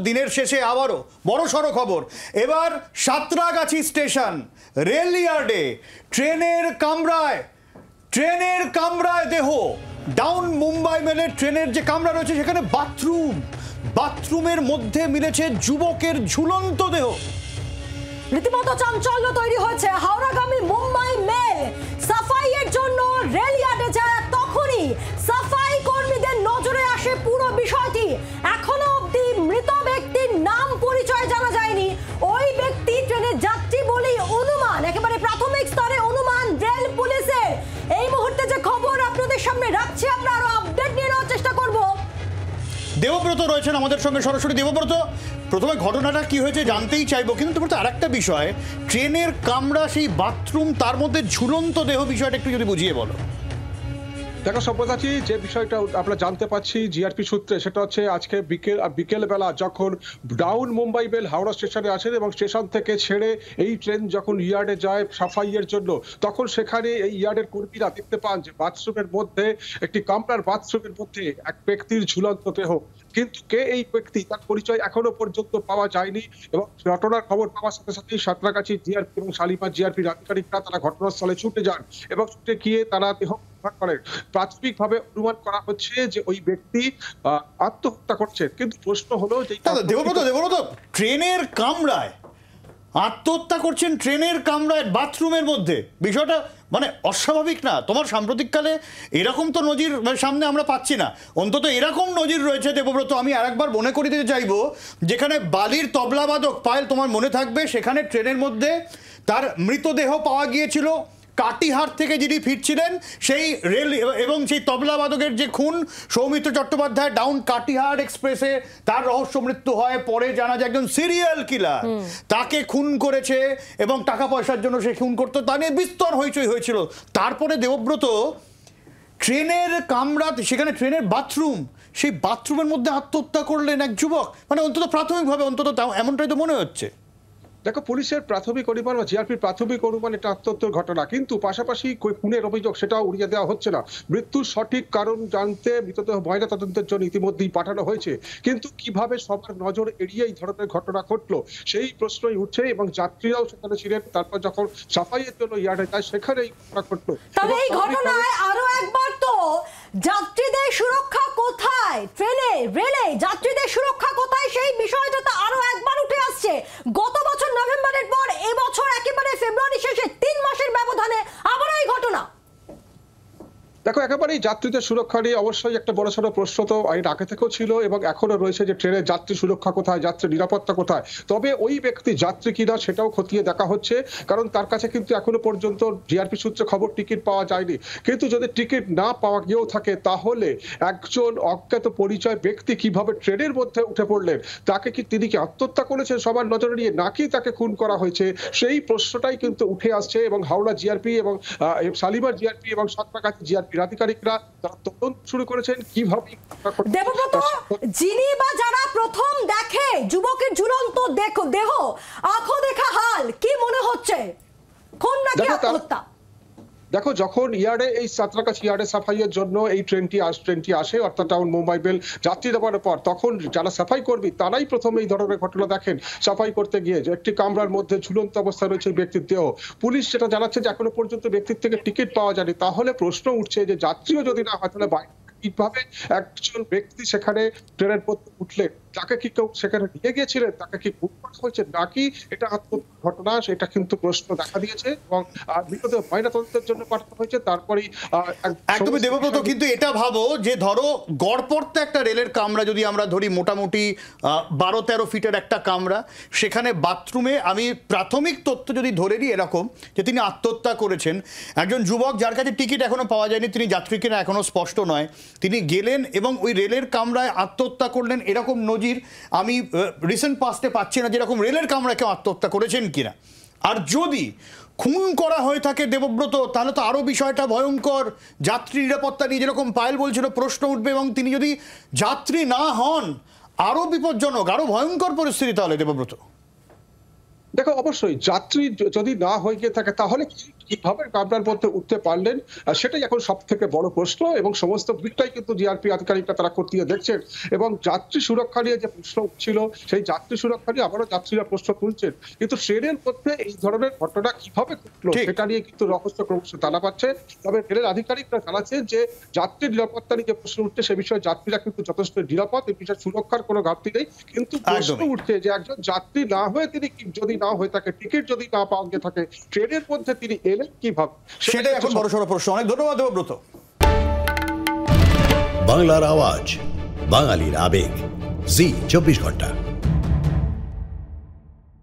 দিনের শেষে আবারও বড়সড় খবর। এবার সাঁতরাগাছি স্টেশন রেল ইয়ার্ডে ট্রেনের কামরায় দেহ। ডাউন মুম্বাই মেলের ট্রেনের যে কামরা রয়েছে সেখানে বাথরুমের মধ্যে মিলেছে যুবকের ঝুলন্ত দেহ। রীতিমতো চাঞ্চল্য তৈরি হয়েছে। হাওড়াগামী মুম্বাই মেল সাফাইয়ের জন্য রেল ইয়ার্ডে যায়, তখনই সাফাই কর্মীদের নজরে আসে পুরো বিষয়টি। এখনো অবধি মৃত ব্যক্তির নাম পরিচয় জানা যায়নি। ওই ব্যক্তি ট্রেনের যাত্রী বলেই অনুমান, একেবারে প্রাথমিক স্তরে অনুমান রেল পুলিশের। এই মুহূর্তে যে খবর আপনাদের সামনে রাখছি, আমরা আরো আপডেট নিয়ে নেওয়ার চেষ্টা করব। দেবব্রত রয়েছেন আমাদের সঙ্গে সরাসরি। দেবব্রত, প্রথমে ঘটনাটা কি হয়েছে জানতেই চাইবো, কিন্তু তোমার তো আরেকটা বিষয়, ট্রেনের কামরা, সেই বাথরুম, তার মধ্যে ঝুলন্ত দেহ, বিষয়টা একটু যদি বুঝিয়ে বলো। দেখো সব্যসাচী, যে বিষয়টা আমরা জানতে পাচ্ছি জিআরপি সূত্রে, সেটা হচ্ছে আজকে বিকেল বেলা যখন ডাউন মুম্বাই মেল হাওড়া স্টেশনে আসেন এবং স্টেশন থেকে ছেড়ে এই ট্রেন যখন ইয়ার্ডে যায় সাফাইয়ের জন্য, তখন সেখানে এই ইয়ার্ডের কর্মীরা দেখতে পান যে বাথরুমের মধ্যে, একটি কামরার বাথরুমের মধ্যে এক ব্যক্তির ঝুলন্ত দেহ। কিন্তু কে এই ব্যক্তি তার পরিচয় এখনো পর্যন্ত পাওয়া যায়নি এবং ঘটনার খবর পাওয়ার সাথে সাথেই সাঁতরাগাছি জিআরপি এবং শালিমার জিআরপির আধিকারিকরা তারা ঘটনাস্থলে ছুটে যান এবং ছুটে গিয়ে তারা দেহ করেন। প্রাথমিকভাবে অনুমান করা হচ্ছে যে ওই ব্যক্তি আত্মহত্যা করছে, কিন্তু প্রশ্ন হলো যে দেবব্রত, ট্রেনের কামরায় আত্মহত্যা করছেন, ট্রেনের কামরায় বাথরুমের মধ্যে, বিষয়টা মানে অস্বাভাবিক না? তোমার সাম্প্রতিককালে এরকম তো নজির সামনে আমরা পাচ্ছি না। অন্তত এরকম নজির রয়েছে দেবব্রত, আমি আরেকবার মনে করিয়ে দিতে চাইবো, যেখানে বালির তবলাবাদক পায়েল, তোমার মনে থাকবে, সেখানে ট্রেনের মধ্যে তার মৃতদেহ পাওয়া গিয়েছিল। কাটিহার থেকে যিনি ফিরছিলেন সেই রেল এবং সেই তবলাবাদকের যে খুন, সৌমিত্র চট্টোপাধ্যায় ডাউন কাটিহার এক্সপ্রেসে তার রহস্য মৃত্যু হয়। পরে জানা যায় একজন সিরিয়াল কিলার তাকে খুন করেছে এবং টাকা পয়সার জন্য সে খুন করতো, তা নিয়ে বিস্তর হইচই হয়েছিল। তারপরে দেবব্রত, ট্রেনের কামরা, সেখানে ট্রেনের বাথরুম, সেই বাথরুমের মধ্যে আত্মহত্যা করলেন এক যুবক। মানে অন্তত প্রাথমিকভাবে অন্তত এমনটাই তো মনে হচ্ছে। দেখো, পুলিশের প্রাথমিক অনুমান বা জিআরপির প্রাথমিক অনুমান এটা আত্মহত্যার ঘটনা, কিন্তু পাশাপাশি খুনের অভিযোগ সেটাও উড়িয়ে দেওয়া হচ্ছে না। মৃত্যুর সঠিক কারণ জানতে মৃতদেহ ময়না তদন্তের জন্য ইতিমধ্যেই পাঠানো হয়েছে, কিন্তু কিভাবে সবার নজর এড়িয়ে এই ধরনের ঘটনা ঘটলো সেই প্রশ্নই উঠছে এবং যাত্রীরাও সেখানে ছিলেন। তারপর যখন সাফাইয়ের জন্য ইয়ার্ডে যায় সেখানেই ঘটনা ঘটলো। তবে এই ঘটনায় আরো একবার তো যাত্রীদের সুরক্ষা কোথায়, ট্রেনে রেলে যাত্রীদের সুরক্ষা কোথায়, সেই বিষয়টা তো আরো একবার উঠে আসছে। গত বছর নভেম্বরের পর এবছর একেবারে ফেব্রুয়ারি শেষে 3 মাসের ব্যবধানে আবার এই ঘটনা। দেখো, একেবারেই যাত্রীদের সুরক্ষা নিয়ে অবশ্যই একটা বড়সড় প্রশ্ন তো এর আগে থেকেও ছিল এবং এখনো রয়েছে যে ট্রেনের যাত্রী সুরক্ষা কোথায়, যাত্রী নিরাপত্তা কোথায়। তবে ওই ব্যক্তি যাত্রী কিনা সেটাও খতিয়ে দেখা হচ্ছে, কারণ তার কাছে কিন্তু এখনো পর্যন্ত জিআরপি সূত্রে খবর টিকিট পাওয়া যায়নি। কিন্তু যদি টিকিট না পাওয়া গিয়েও থাকে, তাহলে একজন অজ্ঞাত পরিচয় ব্যক্তি কিভাবে ট্রেনের মধ্যে উঠে পড়লেন, তাকে তিনি কি আত্মহত্যা করেছেন সবার নজরে নিয়ে, নাকি তাকে খুন করা হয়েছে, সেই প্রশ্নটাই কিন্তু উঠে আসছে। এবং হাওড়া জিআরপি এবং শালিমার জিআরপি এবং সাঁতরাগাছি জিআরপি আধিকারিকরা তারা তদন্ত শুরু করেছেন কিভাবে। দেবব্রত, যিনি বা যারা প্রথম দেখে যুবকের ঝুলন্ত দেহ, আঁখো দেখা হাল, কি মনে হচ্ছে, খুন নাকি আত্মহত্যা? দেখো, যখন ইয়ার্ডে এই সাঁতরাগাছি ইয়ার্ডে সাফাইয়ের জন্য এই ট্রেনটি আসে, অর্থাৎ টাউন মুম্বাই মেল যাত্রী দেওয়ার পর, তখন যারা সাফাই কর্মী তারাই প্রথমে এই ধরনের ঘটনা দেখেন। সাফাই করতে গিয়ে যে একটি কামরার মধ্যে ঝুলন্ত অবস্থায় রয়েছে ব্যক্তির দেহ। পুলিশ যেটা জানাচ্ছে যে এখনো পর্যন্ত ব্যক্তির থেকে টিকিট পাওয়া যায়নি। তাহলে প্রশ্ন উঠছে যে যাত্রীও যদি না হয়, তাহলে কিভাবে একজন ব্যক্তি সেখানে ট্রেনের মধ্যে উঠলেন, তাকে কি কেউ সেখানে নিয়ে গিয়েছিলেন, তাকে কি খুন করা হয়েছে, নাকি এটা আত্মহত্যার ঘটনা, সেটা কিন্তু প্রশ্ন দেখা দিয়েছে এবং মৃতদেহ ময়নাতদন্তের জন্য পাঠানো হয়েছে। তারপরেই একদমই দেবব্রত, কিন্তু এটা ভাবো যে ধরো গড়পড়তে একটা রেলের কামরা যদি আমরা ধরি, মোটামুটি 12-13 ফিটের একটা কামরা, সেখানে বাথরুমে আমি প্রাথমিক তথ্য যদি ধরে নিই এরকম যে তিনি আত্মহত্যা করেছেন। একজন যুবক যার কাছে টিকিট এখনো পাওয়া যায়নি, তিনি যাত্রী কিনা এখনো স্পষ্ট নয়, তিনি গেলেন এবং ওই রেলের কামরায় আত্মহত্যা করলেন, এরকম নজির আমি রিসেন্ট পাস্টে পাচ্ছি না যেরকম রেলের কামরায় কেউ আত্মহত্যা করেছেন কিনা। আর যদি খুন করা হয়ে থাকে দেবব্রত, তাহলে তো আরও বিষয়টা ভয়ঙ্কর। যাত্রী নিরাপত্তা নিয়ে যেরকম পায়েল বলছিল প্রশ্ন উঠবে, এবং তিনি যদি যাত্রী না হন আরও বিপজ্জনক, আরও ভয়ঙ্কর পরিস্থিতি তাহলে দেবব্রত। দেখো অবশ্যই যাত্রী যদি না হয়ে গিয়ে থাকে তাহলে কিভাবে কামরার মধ্যে উঠতে পারলেন, সেটাই এখন সব থেকে বড় প্রশ্ন এবং সমস্ত দিকটাই কিন্তু জিআরপি আধিকারিকরা তারা খতিয়ে দেখছেন এবং যাত্রী সুরক্ষা নিয়ে যে প্রশ্ন ছিল সেই যাত্রী সুরক্ষা নিয়ে আবারও যাত্রীরা প্রশ্ন তুলছেন, কিন্তু ট্রেনের মধ্যে এই ধরনের ঘটনা কিভাবে ঘটলো ঠিক। সেটা নিয়ে কিন্তু রহস্য ক্রমশ টানা পাচ্ছে। তবে রেলের আধিকারিকরা জানাচ্ছেন যে যাত্রী নিরাপত্তা নিয়ে যে প্রশ্ন উঠছে সে বিষয়ে যাত্রীরা কিন্তু যথেষ্ট নিরাপদ, এই বিষয়ে সুরক্ষার কোনো ঘাটতি নেই, কিন্তু প্রশ্ন একদমই। উঠছে যে একজন যাত্রী না হয়ে তিনি যদি না হয়ে থাকে, টিকিট যদি না পাওয়া গিয়ে থাকে, ট্রেনের মধ্যে তিনি এলেন কিভাবে, সেটাই এখন বড়সড় প্রশ্ন। অনেক ধন্যবাদ দেবব্রত। বাংলার আওয়াজ, বাঙালির আবেগ, জি 24 ঘন্টা।